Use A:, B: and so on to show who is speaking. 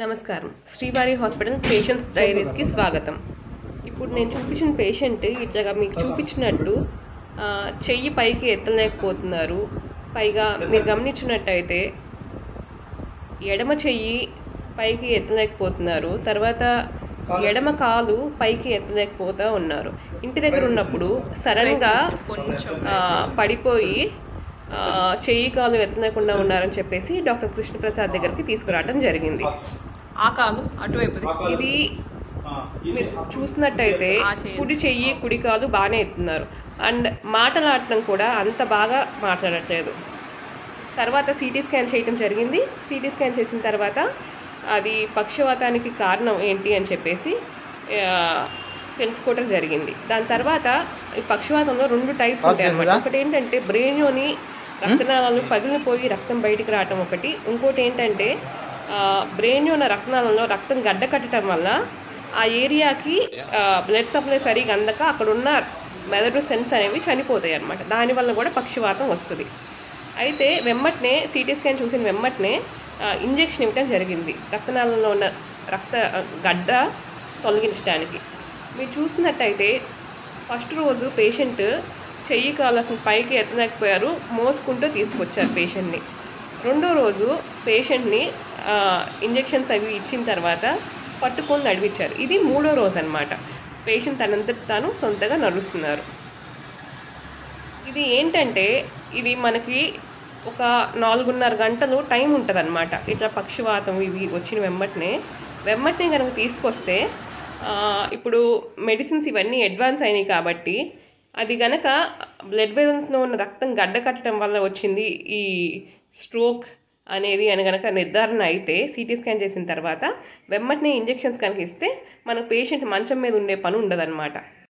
A: నమస్కారం. శ్రీవారి hospital patients డైరీస్కి స్వాగతం. ఇప్పుడు నేను చూపించిన పేషెంట్ ఇట్లాగా మీకు చూపించినట్టు చెయ్యి పైకి ఎత్తలేకపోతున్నారు. పైగా మీరు గమనించినట్టయితే ఎడమ చెయ్యి పైకి ఎత్తలేకపోతున్నారు. తర్వాత ఎడమ కాలు పైకి ఎత్తలేకపోతూ ఉన్నారు. ఇంటి దగ్గర ఉన్నప్పుడు సడన్గా పడిపోయి చెయ్యి కాలు ఎత్తలేకుండా ఉన్నారని చెప్పేసి డాక్టర్ కృష్ణప్రసాద్ దగ్గరికి తీసుకురావడం జరిగింది.
B: ఆ కాలు అటువైపు
A: ఇది మీరు చూసినట్టయితే కుడి చెయ్యి కుడి కాలు బాగానే ఎత్తున్నారు. అండ్ మాటలాడటం కూడా అంత బాగా మాట్లాడట్లేదు. తర్వాత సిటీ స్కాన్ చేయడం జరిగింది. సిటీ స్కాన్ చేసిన తర్వాత అది పక్షవాతానికి కారణం ఏంటి అని చెప్పేసి తెలుసుకోవడం జరిగింది. దాని తర్వాత ఈ పక్షవాతంలో 2 టైప్స్ ఉంటాయి అన్నమాట. ఒకటి ఏంటంటే బ్రెయిన్లోని రక్తనాళాలు పగిలిపోయి రక్తం బయటికి రావటం ఒకటి. ఇంకోటి ఏంటంటే బ్రెయిన్ ఉన్న రక్తనాళంలో రక్తం గడ్డ కట్టడం వల్ల ఆ ఏరియాకి బ్లడ్ సప్లై సరిగా అందక అక్కడ ఉన్న మెదడు సెన్స్ అనేవి చనిపోతాయి అన్నమాట. దానివల్ల కూడా పక్షవాతం వస్తుంది. అయితే వెమ్మటనే సిటీ స్కాన్ చూసిన వెమ్మటనే ఇంజెక్షన్ ఇవ్వడం జరిగింది రక్తనాళంలో ఉన్న రక్త గడ్డ తొలగించడానికి. మీరు చూసినట్టయితే ఫస్ట్ రోజు పేషెంట్ చెయ్యి కాలు అసలు పైకి ఎత్తలేకపోయారు, మోసుకుంటూ తీసుకొచ్చారు పేషెంట్ని. రెండో రోజు పేషెంట్ని ఇంజెక్షన్స్ అవి ఇచ్చిన తర్వాత పట్టుకొని నడిపించారు. ఇది 3వ రోజు అన్నమాట. పేషెంట్ తనంతట తాను సొంతగా నడుస్తున్నారు. ఇది ఏంటంటే ఇది మనకి ఒక 4.5 గంటలు టైం ఉంటుంది అన్నమాట. ఇట్లా పక్షవాతం ఇవి వచ్చిన వెమ్మటనే కనుక తీసుకొస్తే ఇప్పుడు మెడిసిన్స్ ఇవన్నీ అడ్వాన్స్ అయినాయి కాబట్టి అది కనుక బ్లడ్ వెజల్స్లో ఉన్న రక్తం గడ్డ కట్టడం వల్ల వచ్చింది ఈ స్ట్రోక్ అనేది అని కనుక నిర్ధారణ అయితే సిటీ స్కాన్ చేసిన తర్వాత వెమ్మటనే ఇంజెక్షన్స్ కనుక ఇస్తే మన పేషెంట్ మంచం మీద ఉండే పని ఉండదన్నమాట.